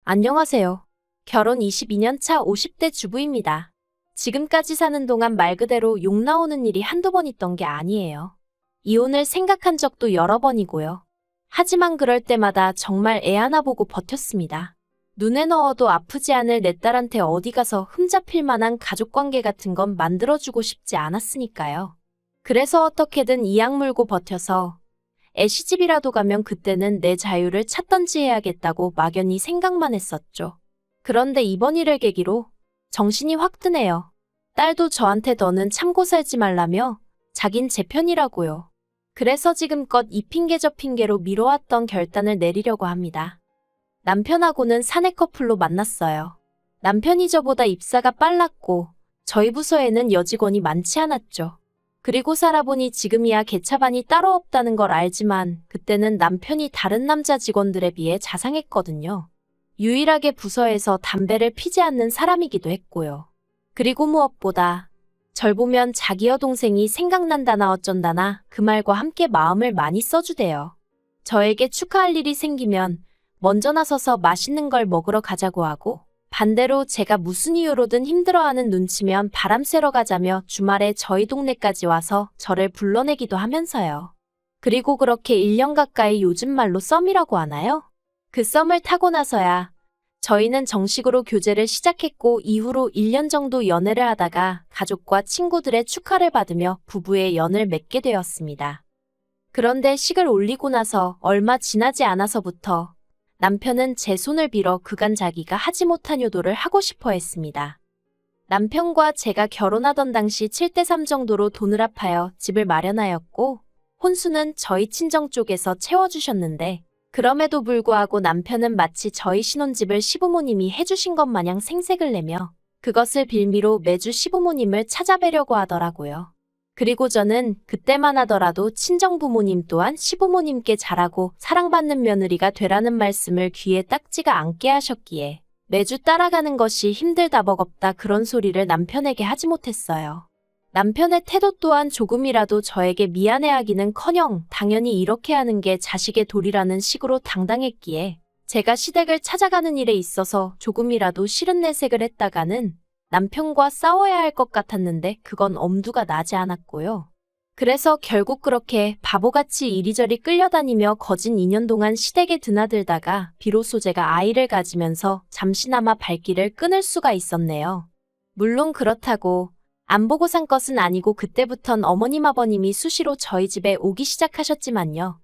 안녕하세요. 결혼 22년 차 50대 주부입니다. 지금까지 사는 동안 말 그대로 욕 나오는 일이 한두 번 있던 게 아니에요. 이혼을 생각한 적도 여러 번이고요. 하지만 그럴 때마다 정말 애 하나 보고 버텼습니다. 눈에 넣어도 아프지 않을 내 딸한테 어디 가서 흠잡힐 만한 가족관계 같은 건 만들어주고 싶지 않았으니까요. 그래서 어떻게든 이악 물고 버텨서 애 시집이라도 가면 그때는 내 자유를 찾던지 해야겠다고 막연히 생각만 했었죠. 그런데 이번 일을 계기로 정신이 확 드네요. 딸도 저한테 너는 참고 살지 말라며 자긴 제 편이라고요. 그래서 지금껏 이 핑계 저 핑계로 미뤄왔던 결단을 내리려고 합니다. 남편하고는 사내 커플로 만났어요. 남편이 저보다 입사가 빨랐고 저희 부서에는 여직원이 많지 않았죠. 그리고 살아보니 지금이야 개차반이 따로 없다는 걸 알지만 그때는 남편이 다른 남자 직원들에 비해 자상했거든요. 유일하게 부서에서 담배를 피지 않는 사람이기도 했고요. 그리고 무엇보다 절 보면 자기 여동생이 생각난다나 어쩐다나 그 말과 함께 마음을 많이 써주대요. 저에게 축하할 일이 생기면 먼저 나서서 맛있는 걸 먹으러 가자고 하고 반대로 제가 무슨 이유로든 힘들어하는 눈치면 바람 쐬러 가자며 주말에 저희 동네까지 와서 저를 불러내기도 하면서요. 그리고 그렇게 1년 가까이 요즘 말로 썸이라고 하나요? 그 썸을 타고 나서야 저희는 정식으로 교제를 시작했고 이후로 1년 정도 연애를 하다가 가족과 친구들의 축하를 받으며 부부의 연을 맺게 되었습니다. 그런데 식을 올리고 나서 얼마 지나지 않아서부터 남편은 제 손을 빌어 그간 자기가 하지 못한 효도를 하고 싶어 했습니다. 남편과 제가 결혼하던 당시 7대3 정도로 돈을 합하여 집을 마련하였고 혼수는 저희 친정 쪽에서 채워주셨는데 그럼에도 불구하고 남편은 마치 저희 신혼집을 시부모님이 해주신 것 마냥 생색을 내며 그것을 빌미로 매주 시부모님을 찾아뵈려고 하더라고요. 그리고 저는 그때만 하더라도 친정부모님 또한 시부모님께 잘하고 사랑받는 며느리가 되라는 말씀을 귀에 딱지가 않게 하셨기에 매주 따라가는 것이 힘들다 버겁다 그런 소리를 남편에게 하지 못했어요. 남편의 태도 또한 조금이라도 저에게 미안해하기는커녕 당연히 이렇게 하는 게 자식의 도리라는 식으로 당당했기에 제가 시댁을 찾아가는 일에 있어서 조금이라도 싫은 내색을 했다가는 남편과 싸워야 할 것 같았는데 그건 엄두가 나지 않았고요. 그래서 결국 그렇게 바보같이 이리저리 끌려다니며 거진 2년 동안 시댁에 드나들다가 비로소 제가 아이를 가지면서 잠시나마 발길을 끊을 수가 있었네요. 물론 그렇다고 안 보고 산 것은 아니고 그때부턴 어머님 아버님이 수시로 저희 집에 오기 시작하셨지만요.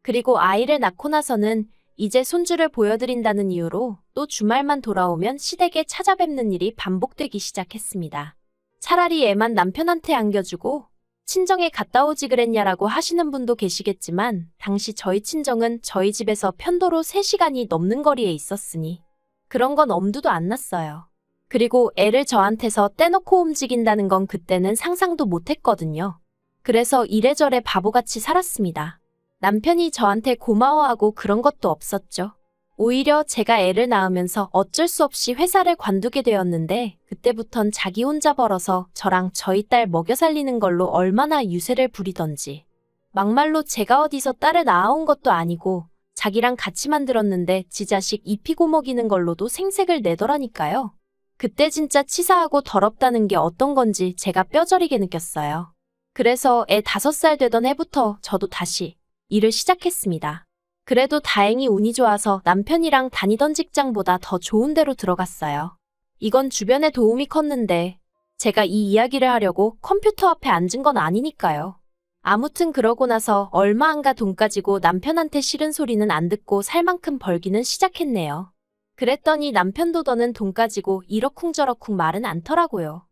그리고 아이를 낳고 나서는 이제 손주를 보여드린다는 이유로 또 주말만 돌아오면 시댁에 찾아뵙는 일이 반복되기 시작했습니다. 차라리 애만 남편한테 안겨주고 친정에 갔다 오지 그랬냐라고 하시는 분도 계시겠지만 당시 저희 친정은 저희 집에서 편도로 3시간이 넘는 거리에 있었으니 그런 건 엄두도 안 났어요. 그리고 애를 저한테서 떼놓고 움직인다는 건 그때는 상상도 못했거든요. 그래서 이래저래 바보같이 살았습니다. 남편이 저한테 고마워하고 그런 것도 없었죠. 오히려 제가 애를 낳으면서 어쩔 수 없이 회사를 관두게 되었는데 그때부턴 자기 혼자 벌어서 저랑 저희 딸 먹여 살리는 걸로 얼마나 유세를 부리던지. 막말로 제가 어디서 딸을 낳아온 것도 아니고 자기랑 같이 만들었는데 지 자식 입히고 먹이는 걸로도 생색을 내더라니까요. 그때 진짜 치사하고 더럽다는 게 어떤 건지 제가 뼈저리게 느꼈어요. 그래서 애 5살 되던 해부터 저도 다시 일을 시작했습니다. 그래도 다행히 운이 좋아서 남편이랑 다니던 직장보다 더 좋은 데로 들어갔어요. 이건 주변에 도움이 컸는데 제가 이 이야기를 하려고 컴퓨터 앞에 앉은 건 아니니까요. 아무튼 그러고 나서 얼마 안 가 돈 가지고 남편한테 싫은 소리는 안 듣고 살 만큼 벌기는 시작했네요. 그랬더니 남편도 더는 돈 가지고 이러쿵저러쿵 말은 않더라고요.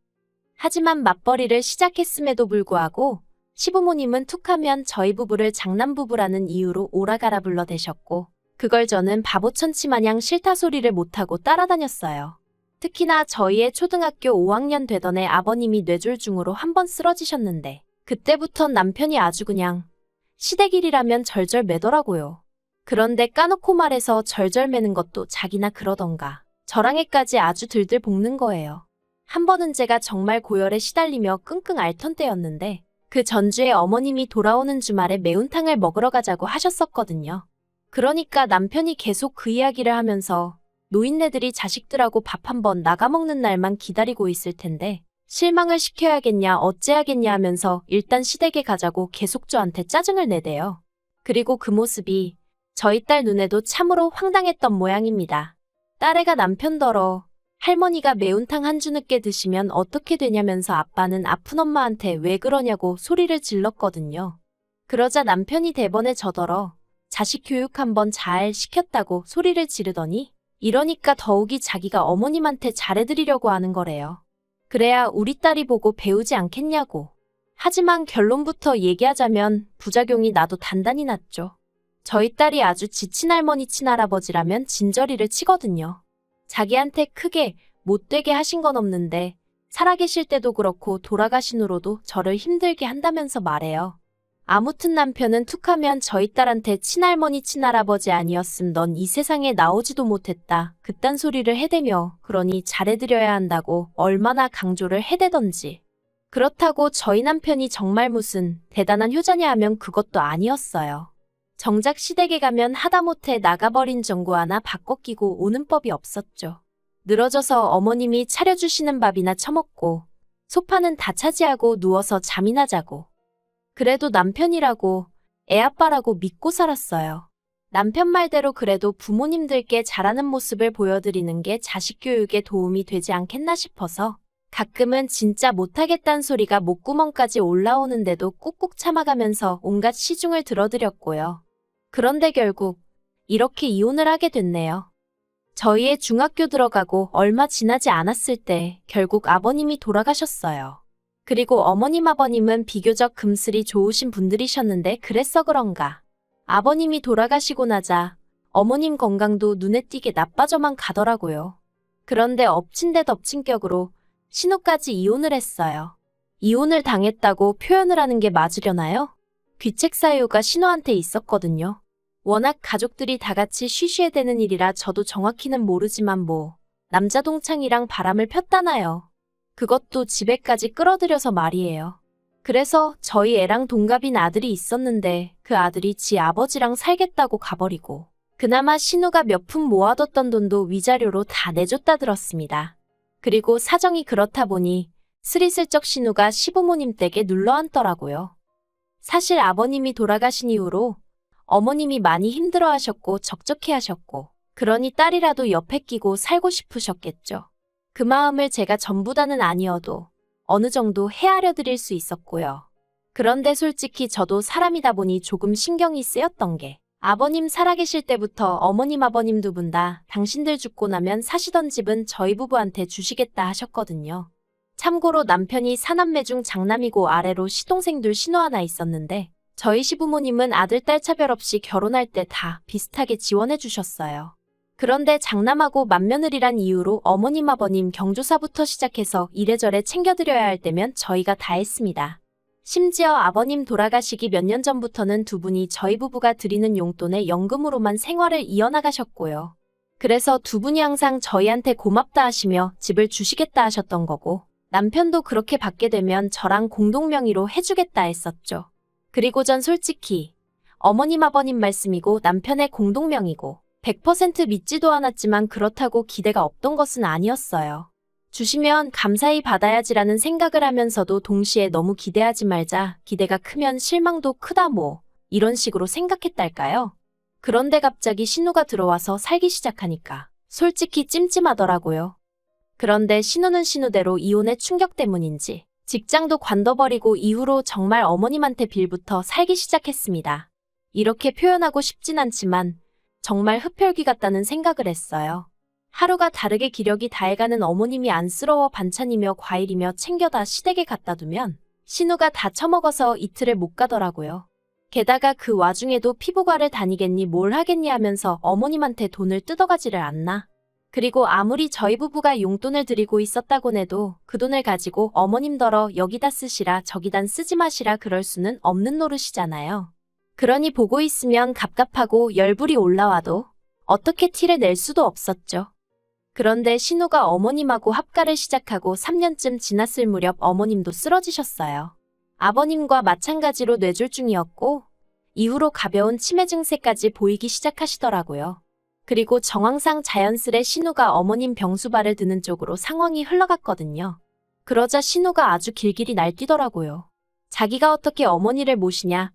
하지만 맞벌이를 시작했음에도 불구하고 시부모님은 툭하면 저희 부부를 장남부부라는 이유로 오라가라 불러대셨고 그걸 저는 바보천치 마냥 싫다 소리를 못하고 따라다녔어요. 특히나 저희의 초등학교 5학년 되던 애 아버님이 뇌졸중으로 한번 쓰러지셨는데 그때부턴 남편이 아주 그냥 시댁일이라면 절절 매더라고요. 그런데 까놓고 말해서 절절 매는 것도 자기나 그러던가 저랑 애까지 아주 들들 볶는 거예요. 한 번은 제가 정말 고열에 시달리며 끙끙 앓던 때였는데 그 전주에 어머님이 돌아오는 주말에 매운탕을 먹으러 가자고 하셨었거든요. 그러니까 남편이 계속 그 이야기를 하면서 노인네들이 자식들하고 밥 한번 나가 먹는 날만 기다리고 있을 텐데 실망을 시켜야겠냐 어째야겠냐 하면서 일단 시댁에 가자고 계속 저한테 짜증을 내대요. 그리고 그 모습이 저희 딸 눈에도 참으로 황당했던 모양입니다. 딸애가 남편더러 할머니가 매운탕 한 주 늦게 드시면 어떻게 되냐면서 아빠는 아픈 엄마한테 왜 그러냐고 소리를 질렀거든요. 그러자 남편이 대번에 저더러 자식 교육 한번 잘 시켰다고 소리를 지르더니 이러니까 더욱이 자기가 어머님한테 잘해드리려고 하는 거래요. 그래야 우리 딸이 보고 배우지 않겠냐고. 하지만 결론부터 얘기하자면 부작용이 나도 단단히 났죠. 저희 딸이 아주 지친 할머니 친할아버지라면 진저리를 치거든요. 자기한테 크게 못되게 하신 건 없는데 살아계실 때도 그렇고 돌아가신 후로도 저를 힘들게 한다면서 말해요. 아무튼 남편은 툭하면 저희 딸한테 친할머니 친할아버지 아니었음 넌 이 세상에 나오지도 못했다. 그딴 소리를 해대며 그러니 잘해드려야 한다고 얼마나 강조를 해대던지. 그렇다고 저희 남편이 정말 무슨 대단한 효자냐 하면 그것도 아니었어요. 정작 시댁에 가면 하다못해 나가버린 전구 하나 바꿔 끼고 오는 법이 없었죠. 늘어져서 어머님이 차려주시는 밥이나 처먹고 소파는 다 차지하고 누워서 잠이나 자고. 그래도 남편이라고 애아빠라고 믿고 살았어요. 남편 말대로 그래도 부모님들께 잘하는 모습을 보여드리는 게 자식 교육에 도움이 되지 않겠나 싶어서 가끔은 진짜 못하겠다는 소리가 목구멍까지 올라오는데도 꾹꾹 참아가면서 온갖 시중을 들어드렸고요. 그런데 결국 이렇게 이혼을 하게 됐네요. 저희의 중학교 들어가고 얼마 지나지 않았을 때 결국 아버님이 돌아가셨어요. 그리고 어머님 아버님은 비교적 금슬이 좋으신 분들이셨는데 그래서 그런가. 아버님이 돌아가시고 나자 어머님 건강도 눈에 띄게 나빠져만 가더라고요. 그런데 엎친 데 덮친 격으로 신우까지 이혼을 했어요. 이혼을 당했다고 표현을 하는 게 맞으려나요? 귀책 사유가 신우한테 있었거든요. 워낙 가족들이 다 같이 쉬쉬해대는 일이라 저도 정확히는 모르지만 남자 동창이랑 바람을 폈다나요. 그것도 집에까지 끌어들여서 말이에요. 그래서 저희 애랑 동갑인 아들이 있었는데 그 아들이 지 아버지랑 살겠다고 가버리고 그나마 신우가 몇 푼 모아뒀던 돈도 위자료로 다 내줬다 들었습니다. 그리고 사정이 그렇다 보니 스리슬쩍 신우가 시부모님 댁에 눌러앉더라고요. 사실 아버님이 돌아가신 이후로 어머님이 많이 힘들어하셨고 적적해하셨고 그러니 딸이라도 옆에 끼고 살고 싶으셨겠죠. 그 마음을 제가 전부 다는 아니어도 어느 정도 헤아려 드릴 수 있었고요. 그런데 솔직히 저도 사람이다 보니 조금 신경이 쓰였던 게 아버님 살아계실 때부터 어머님 아버님 두 분 다 당신들 죽고 나면 사시던 집은 저희 부부한테 주시겠다 하셨거든요. 참고로 남편이 사남매 중 장남이고 아래로 시동생 둘 신우 하나 있었는데 저희 시부모님은 아들 딸 차별 없이 결혼할 때 다 비슷하게 지원해 주셨어요. 그런데 장남하고 맏며느리란 이유로 어머님 아버님 경조사부터 시작해서 이래저래 챙겨드려야 할 때면 저희가 다 했습니다. 심지어 아버님 돌아가시기 몇 년 전부터는 두 분이 저희 부부가 드리는 용돈에 연금으로만 생활을 이어나가셨고요. 그래서 두 분이 항상 저희한테 고맙다 하시며 집을 주시겠다 하셨던 거고 남편도 그렇게 받게 되면 저랑 공동명의로 해주겠다 했었죠. 그리고 전 솔직히 어머님 아버님 말씀이고 남편의 공동명의고 100% 믿지도 않았지만 그렇다고 기대가 없던 것은 아니었어요. 주시면 감사히 받아야지라는 생각을 하면서도 동시에 너무 기대하지 말자, 기대가 크면 실망도 크다 이런 식으로 생각했달까요? 그런데 갑자기 신우가 들어와서 살기 시작하니까 솔직히 찜찜하더라고요. 그런데 신우는 신우대로 이혼의 충격 때문인지 직장도 관둬버리고 이후로 정말 어머님한테 빌부터 살기 시작했습니다. 이렇게 표현하고 싶진 않지만 정말 흡혈귀 같다는 생각을 했어요. 하루가 다르게 기력이 다해가는 어머님이 안쓰러워 반찬이며 과일이며 챙겨다 시댁에 갖다 두면 신우가 다 처먹어서 이틀을 못 가더라고요. 게다가 그 와중에도 피부과를 다니겠니 뭘 하겠니 하면서 어머님한테 돈을 뜯어가지를 않나. 그리고 아무리 저희 부부가 용돈을 드리고 있었다곤 해도 그 돈을 가지고 어머님더러 여기다 쓰시라 저기단 쓰지 마시라 그럴 수는 없는 노릇이잖아요. 그러니 보고 있으면 갑갑하고 열불이 올라와도 어떻게 티를 낼 수도 없었죠. 그런데 신우가 어머님하고 합가를 시작하고 3년쯤 지났을 무렵 어머님도 쓰러지셨어요. 아버님과 마찬가지로 뇌졸중이었고 이후로 가벼운 치매 증세까지 보이기 시작하시더라고요. 그리고 정황상 자연스레 신우가 어머님 병수발을 드는 쪽으로 상황이 흘러갔거든요. 그러자 신우가 아주 길길이 날뛰더라고요. 자기가 어떻게 어머니를 모시냐.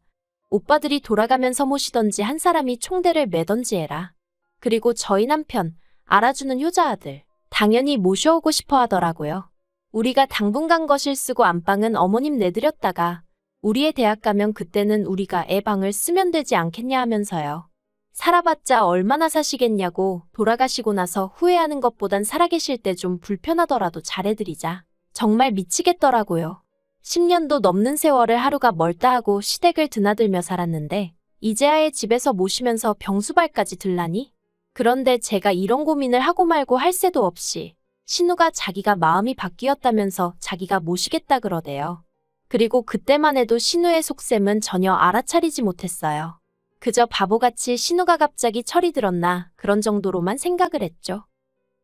오빠들이 돌아가면서 모시던지 한 사람이 총대를 매던지 해라. 그리고 저희 남편, 알아주는 효자아들, 당연히 모셔오고 싶어 하더라고요. 우리가 당분간 거실 쓰고 안방은 어머님 내드렸다가 우리의 대학 가면 그때는 우리가 애 방을 쓰면 되지 않겠냐 하면서요. 살아봤자 얼마나 사시겠냐고 돌아가시고 나서 후회하는 것보단 살아계실 때 좀 불편하더라도 잘해드리자. 정말 미치겠더라고요. 10년도 넘는 세월을 하루가 멀다 하고 시댁을 드나들며 살았는데 이제아의 집에서 모시면서 병수발까지 들라니? 그런데 제가 이런 고민을 하고 말고 할 새도 없이 신우가 자기가 마음이 바뀌었다면서 자기가 모시겠다 그러대요. 그리고 그때만 해도 신우의 속셈은 전혀 알아차리지 못했어요. 그저 바보같이 신우가 갑자기 철이 들었나 그런 정도로만 생각을 했죠.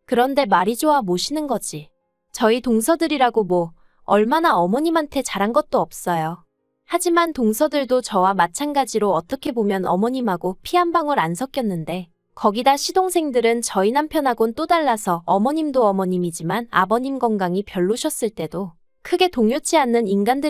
그런데 말이 좋아 모시는 거지. 저희 동서들이라고 뭐 얼마나 어머님한테 잘한 것도 없어요. 하지만 동서들도 저와 마찬가지로 어떻게 보면 어머님하고 피 한 방울 안 섞였는데 거기다 시동생들은 저희 남편하고는 또 달라서 어머님도 어머님이지만 아버님 건강이 별로셨을 때도 크게 동요치 않는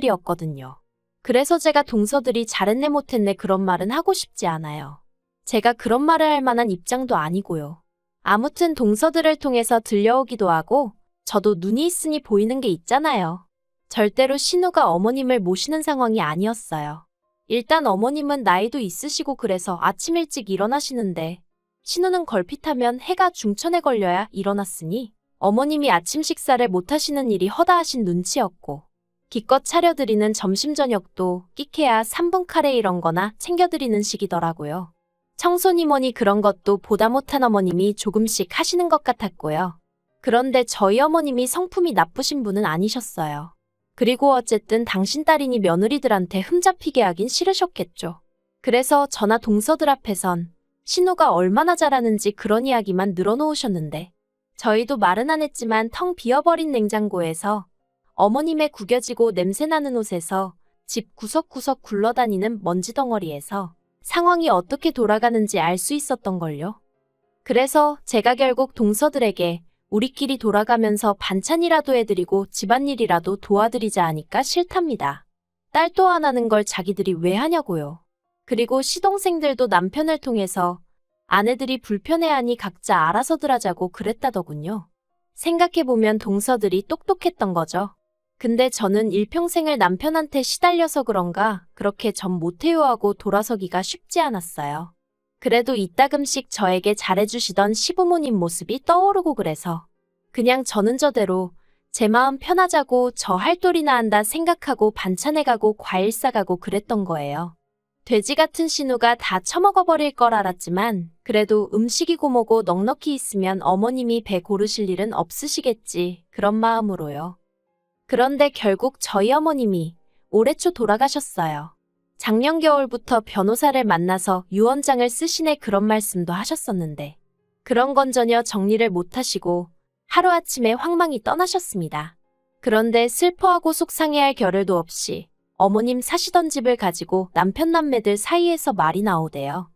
인간들이었거든요. 그래서 제가 동서들이 잘했네 못했네 그런 말은 하고 싶지 않아요. 제가 그런 말을 할 만한 입장도 아니고요. 아무튼 동서들을 통해서 들려오기도 하고 저도 눈이 있으니 보이는 게 있잖아요. 절대로 신우가 어머님을 모시는 상황이 아니었어요. 일단 어머님은 나이도 있으시고 그래서 아침 일찍 일어나시는데 신우는 걸핏하면 해가 중천에 걸려야 일어났으니 어머님이 아침 식사를 못하시는 일이 허다하신 눈치였고 기껏 차려드리는 점심 저녁도 끼케야 3분 카레 이런 거나 챙겨드리는 식이더라고요. 청소니 뭐니 그런 것도 보다 못한 어머님이 조금씩 하시는 것 같았고요. 그런데 저희 어머님이 성품이 나쁘신 분은 아니셨어요. 그리고 어쨌든 당신 딸이니 며느리들한테 흠잡히게 하긴 싫으셨겠죠. 그래서 저나 동서들 앞에선 신우가 얼마나 잘하는지 그런 이야기만 늘어놓으셨는데 저희도 말은 안 했지만 텅 비어버린 냉장고에서 어머님의 구겨지고 냄새나는 옷에서 집 구석구석 굴러다니는 먼지 덩어리에서 상황이 어떻게 돌아가는지 알 수 있었던 걸요. 그래서 제가 결국 동서들에게 우리끼리 돌아가면서 반찬이라도 해드리고 집안일이라도 도와드리자 하니까 싫답니다. 딸 또 하나는 걸 자기들이 왜 하냐고요. 그리고 시동생들도 남편을 통해서 아내들이 불편해하니 각자 알아서들 하자고 그랬다더군요. 생각해보면 동서들이 똑똑했던 거죠. 근데 저는 일평생을 남편한테 시달려서 그런가 그렇게 전 못해요 하고 돌아서기가 쉽지 않았어요. 그래도 이따금씩 저에게 잘해주시던 시부모님 모습이 떠오르고 그래서 그냥 저는 저대로 제 마음 편하자고 저 할 도리나 한다 생각하고 반찬 해가고 과일 싸가고 그랬던 거예요. 돼지 같은 신우가 다 처먹어버릴 걸 알았지만 그래도 음식이고 뭐고 넉넉히 있으면 어머님이 배 고르실 일은 없으시겠지 그런 마음으로요. 그런데 결국 저희 어머님이 올해 초 돌아가셨어요. 작년 겨울부터 변호사를 만나서 유언장을 쓰시네 그런 말씀도 하셨었는데 그런 건 전혀 정리를 못하시고 하루아침에 황망히 떠나셨습니다. 그런데 슬퍼하고 속상해할 겨를도 없이 어머님 사시던 집을 가지고 남편 남매들 사이에서 말이 나오대요.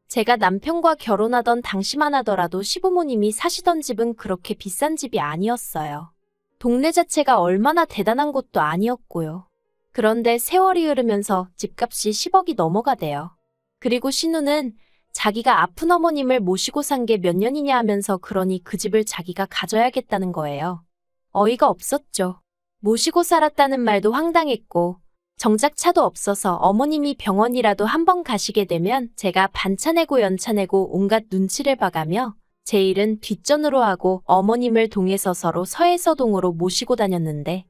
제가 남편과 결혼하던 당시만 하더라도 시부모님이 사시던 집은 그렇게 비싼 집이 아니었어요. 동네 자체가 얼마나 대단한 곳도 아니었고요. 그런데 세월이 흐르면서 집값이 10억이 넘어가대요. 그리고 신우는 자기가 아픈 어머님을 모시고 산 게 몇 년이냐 하면서 그러니 그 집을 자기가 가져야겠다는 거예요. 어이가 없었죠. 모시고 살았다는 말도 황당했고 정작 차도 없어서 어머님이 병원이라도 한번 가시게 되면 제가 반찬내고 연차내고 온갖 눈치를 봐가며 제 일은 뒷전으로 하고 어머님을 동에서 서로 서해서동으로 모시고 다녔는데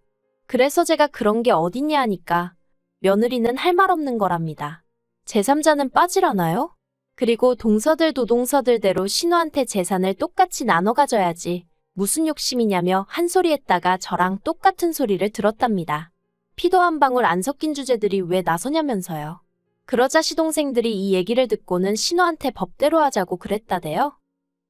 그래서 제가 그런 게 어딨냐 하니까 며느리는 할 말 없는 거랍니다. 제3자는 빠지라나요? 그리고 동서들도 동서들대로 신우한테 재산을 똑같이 나눠 가져야지 무슨 욕심이냐며 한 소리 했다가 저랑 똑같은 소리를 들었답니다. 피도 한 방울 안 섞인 주제들이 왜 나서냐면서요. 그러자 시동생들이 이 얘기를 듣고는 신우한테 법대로 하자고 그랬다대요.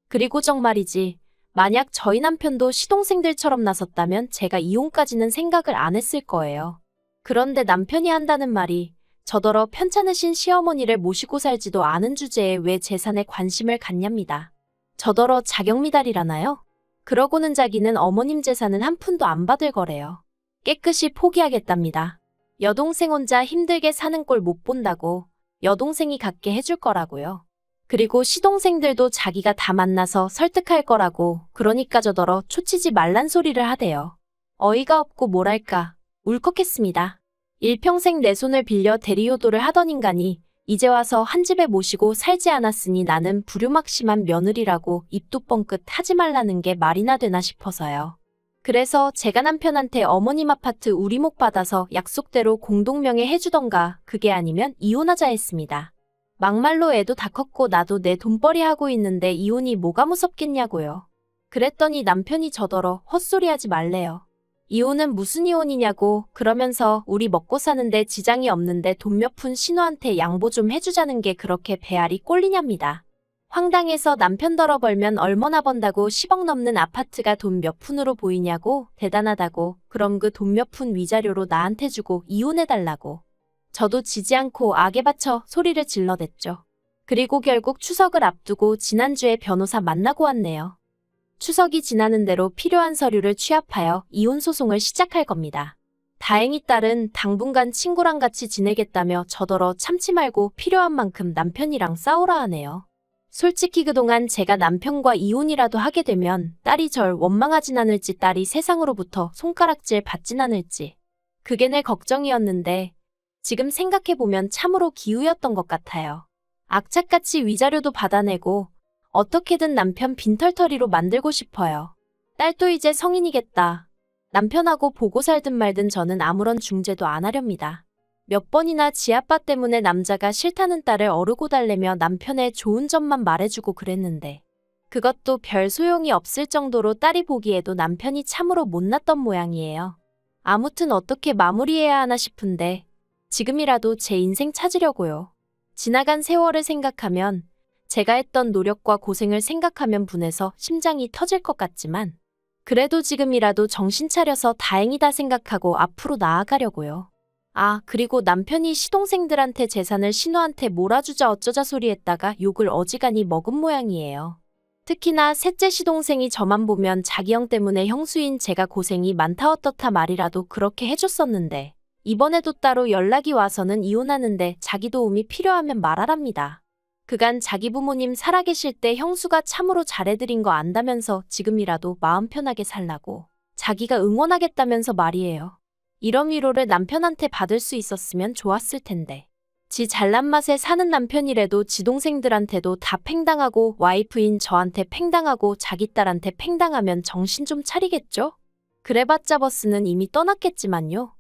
그리고 정말이지 만약 저희 남편도 시동생들처럼 나섰다면 제가 이혼까지는 생각을 안 했을 거예요. 그런데 남편이 한다는 말이 저더러 편찮으신 시어머니를 모시고 살지도 않은 주제에 왜 재산에 관심을 갖냐입니다. 저더러 자격미달이라나요? 그러고는 자기는 어머님 재산은 한 푼도 안 받을 거래요. 깨끗이 포기하겠답니다. 여동생 혼자 힘들게 사는 꼴 못 본다고 여동생이 갖게 해줄 거라고요. 그리고 시동생들도 자기가 다 만나서 설득할 거라고 그러니까 저더러 초치지 말란 소리를 하대요. 어이가 없고 뭐랄까 울컥했습니다. 일평생 내 손을 빌려 대리효도를 하던 인간이 이제 와서 한 집에 모시고 살지 않았으니 나는 불효막심한 며느리라고 입도 뻥끗 하지 말라는 게 말이나 되나 싶어서요. 그래서 제가 남편한테 어머님 아파트 우리목 받아서 약속대로 공동명의 해주던가 그게 아니면 이혼하자 했습니다. 막말로 애도 다 컸고 나도 내 돈벌이 하고 있는데 이혼이 뭐가 무섭겠냐고요. 그랬더니 남편이 저더러 헛소리하지 말래요. 이혼은 무슨 이혼이냐고 그러면서 우리 먹고 사는데 지장이 없는데 돈 몇 푼 신우한테 양보 좀 해주자는 게 그렇게 배알이 꼴리냐입니다. 황당해서 남편더러 벌면 얼마나 번다고 10억 넘는 아파트가 돈 몇 푼으로 보이냐고 대단하다고 그럼 그 돈 몇 푼 위자료로 나한테 주고 이혼해달라고. 저도 지지 않고 악에 받쳐 소리를 질러댔죠. 그리고 결국 추석을 앞두고 지난주에 변호사 만나고 왔네요. 추석이 지나는 대로 필요한 서류를 취합하여 이혼 소송을 시작할 겁니다. 다행히 딸은 당분간 친구랑 같이 지내겠다며 저더러 참지 말고 필요한 만큼 남편이랑 싸우라 하네요. 솔직히 그동안 제가 남편과 이혼이라도 하게 되면 딸이 절 원망하진 않을지 딸이 세상으로부터 손가락질 받진 않을지 그게 내 걱정이었는데 지금 생각해보면 참으로 기우였던 것 같아요. 악착같이 위자료도 받아내고 어떻게든 남편 빈털터리로 만들고 싶어요. 딸도 이제 성인이겠다. 남편하고 보고 살든 말든 저는 아무런 중재도 안 하렵니다. 몇 번이나 지아빠 때문에 남자가 싫다는 딸을 어르고 달래며 남편의 좋은 점만 말해주고 그랬는데 그것도 별 소용이 없을 정도로 딸이 보기에도 남편이 참으로 못났던 모양이에요. 아무튼 어떻게 마무리해야 하나 싶은데 지금이라도 제 인생 찾으려고요. 지나간 세월을 생각하면 제가 했던 노력과 고생을 생각하면 분해서 심장이 터질 것 같지만 그래도 지금이라도 정신 차려서 다행이다 생각하고 앞으로 나아가려고요. 아, 그리고 남편이 시동생들한테 재산을 신우한테 몰아주자 어쩌자 소리 했다가 욕을 어지간히 먹은 모양이에요. 특히나 셋째 시동생이 저만 보면 자기 형 때문에 형수인 제가 고생이 많다 어떻다 말이라도 그렇게 해줬었는데 이번에도 따로 연락이 와서는 이혼하는데 자기 도움이 필요하면 말하랍니다. 그간 자기 부모님 살아계실 때 형수가 참으로 잘해드린 거 안다면서 지금이라도 마음 편하게 살라고 자기가 응원하겠다면서 말이에요. 이런 위로를 남편한테 받을 수 있었으면 좋았을 텐데. 지 잘난 맛에 사는 남편이라도 지 동생들한테도 다 팽당하고 와이프인 저한테 팽당하고 자기 딸한테 팽당하면 정신 좀 차리겠죠? 그래봤자 버스는 이미 떠났겠지만요.